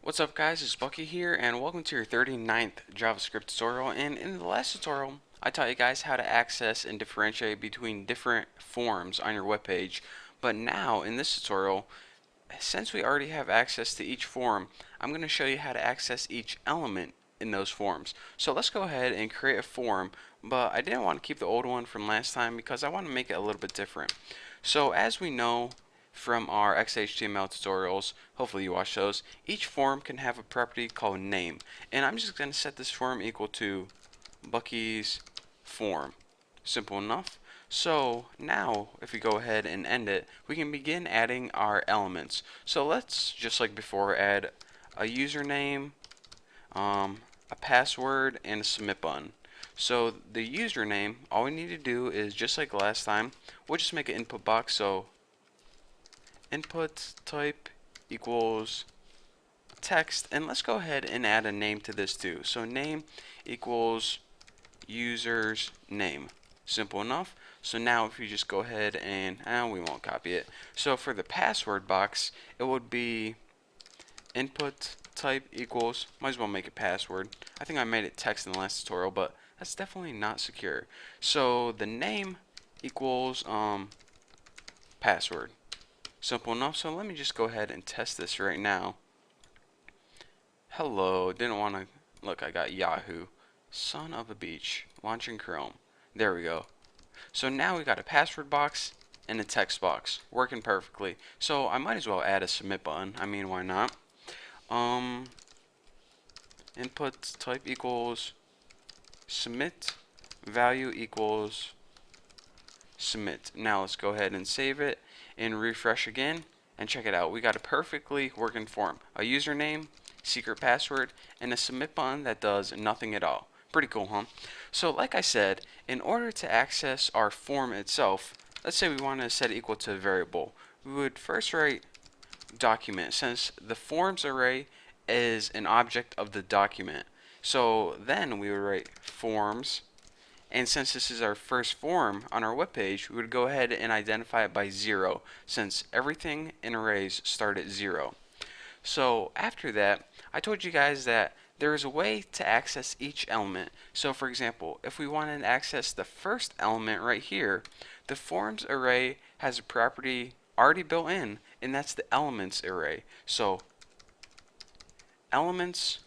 What's up guys, it's Bucky here and welcome to your 39th JavaScript tutorial. And in the last tutorial I taught you guys how to access and differentiate between different forms on your web page. But now in this tutorial, since we already have access to each form, I'm going to show you how to access each element in those forms. So let's go ahead and create a form, but I didn't want to keep the old one from last time because I want to make it a little bit different. So as we know from our XHTML tutorials, hopefully you watch those, each form can have a property called name. And I'm just going to set this form equal to Bucky's form. Simple enough. So now if we go ahead and end it, we can begin adding our elements. So let's, just like before, add a username, a password, and a submit button. So the username, all we need to do is, just like last time, we'll just make an input box. So input type equals text, and let's go ahead and add a name to this too. So name equals user's name. Simple enough. So now if you just go ahead and we won't copy it. So for the password box, it would be input type equals, might as well make it password. I think I made it text in the last tutorial, but that's definitely not secure. So the name equals password. Simple enough. So let me just go ahead and test this right now. Hello, didn't want to look, I got Yahoo. Son of a beach. Launching Chrome. There we go. So now we got a password box and a text box working perfectly. So I might as well add a submit button. I mean, why not? Input type equals submit, value equals submit. Now let's go ahead and save it and refresh again, and check it out. We got a perfectly working form, a username, secret password, and a submit button that does nothing at all. Pretty cool, huh? So like I said, in order to access our form itself, let's say we want to set it equal to a variable. We would first write document, since the forms array is an object of the document. So then we would write forms, and since this is our first form on our web page, we would go ahead and identify it by 0, since everything in arrays start at 0. So after that, I told you guys that there is a way to access each element. So for example, if we wanted to access the first element right here, the forms array has a property already built in, and that's the elements array. So elements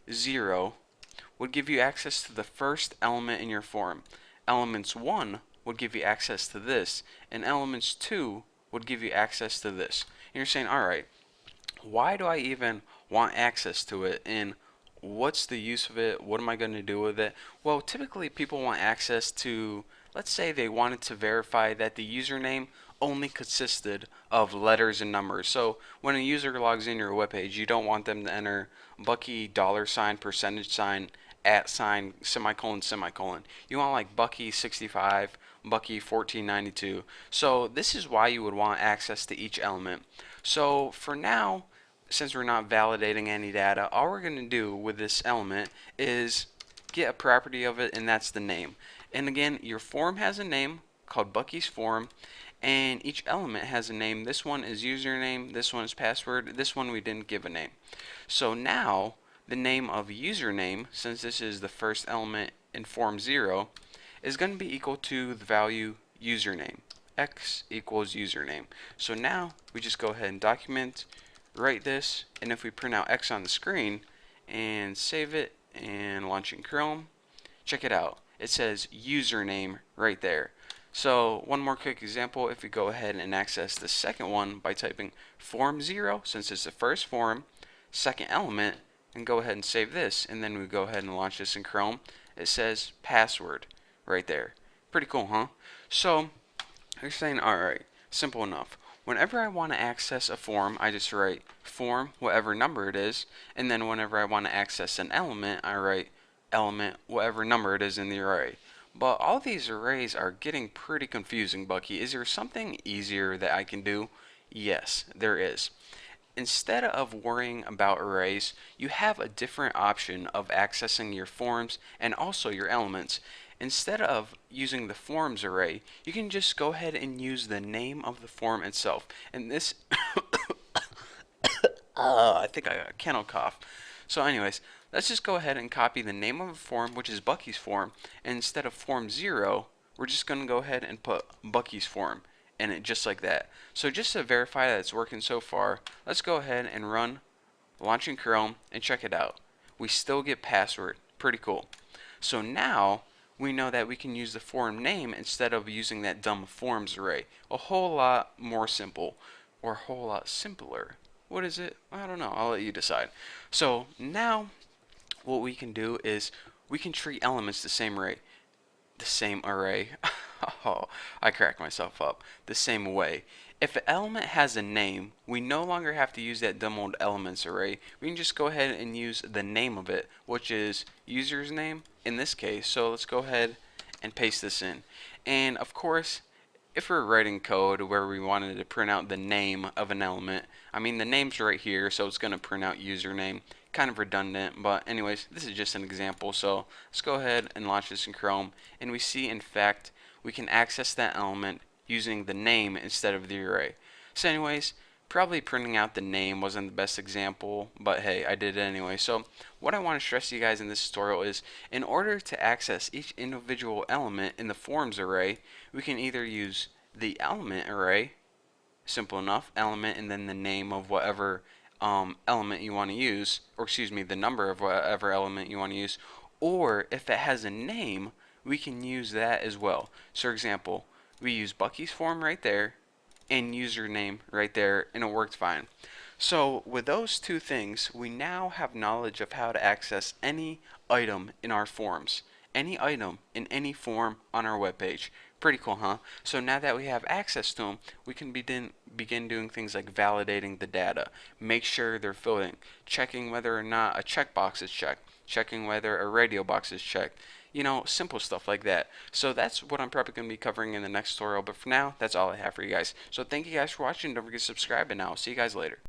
0 would give you access to the first element in your form. Elements 1 would give you access to this, and elements 2 would give you access to this. And you're saying, alright, why do I even want access to it, and what's the use of it? What am I going to do with it? Well, typically people want access to, let's say they wanted to verify that the username only consisted of letters and numbers. So when a user logs in your webpage, you don't want them to enter Bucky $, percentage sign, at sign, semicolon, semicolon. You want like Bucky 65, Bucky 1492. So this is why you would want access to each element. So for now, since we're not validating any data, all we're going to do with this element is get a property of it, and that's the name. And again, your form has a name called Bucky's form, and each element has a name. This one is username, this one is password, this one we didn't give a name. So now the name of username, since this is the first element in form 0, is going to be equal to the value username. X equals username. So now we just go ahead and document, write this, and if we print out X on the screen and save it and launch in Chrome, check it out. It says username right there. So one more quick example, if we go ahead and access the second one by typing form 0, since it's the first form, second element, and go ahead and save this, and then we go ahead and launch this in Chrome, it says password right there. Pretty cool, huh? So you're saying, alright, simple enough. Whenever I want to access a form, I just write form, whatever number it is, and then whenever I want to access an element, I write element, whatever number it is in the array. But all these arrays are getting pretty confusing, Bucky. Is there something easier that I can do? Yes, there is. Instead of worrying about arrays, you have a different option of accessing your forms and also your elements. Instead of using the forms array, you can just go ahead and use the name of the form itself. And this I think I got a kennel cough. So anyways, let's just go ahead and copy the name of a form, which is Bucky's form, and instead of form 0, we're just going to go ahead and put Bucky's form in it just like that. So just to verify that it's working so far, let's go ahead and run launching Chrome and check it out. We still get password. Pretty cool. So now we know that we can use the form name instead of using that dumb forms array. A whole lot more simple, or a whole lot simpler. What is it? I don't know. I'll let you decide. So now what we can do is we can treat elements the same array. The same array. Oh, I cracked myself up. The same way. If an element has a name, we no longer have to use that dumb old elements array. We can just go ahead and use the name of it, which is user's name in this case. So let's go ahead and paste this in. And of course, if we're writing code where we wanted to print out the name of an element, I mean the name's right here, so it's going to print out username. Kind of redundant, but anyways, this is just an example. So let's go ahead and launch this in Chrome, and we see in fact we can access that element using the name instead of the array. So anyways, probably printing out the name wasn't the best example, but hey, I did it anyway. So what I want to stress to you guys in this tutorial is in order to access each individual element in the forms array, we can either use the element array, simple enough, element and then the name of whatever element you want to use, or excuse me, the number of whatever element you want to use, or if it has a name, we can use that as well. So for example, we use Bucky's form right there and username right there, and it worked fine. So with those two things, we now have knowledge of how to access any item in our forms. Any item in any form on our web page. Pretty cool, huh? So now that we have access to them, we can begin doing things like validating the data, make sure they're filled in, checking whether or not a checkbox is checked, checking whether a radio box is checked, you know, simple stuff like that. So that's what I'm probably going to be covering in the next tutorial, but for now, that's all I have for you guys. So thank you guys for watching. Don't forget to subscribe, and I'll see you guys later.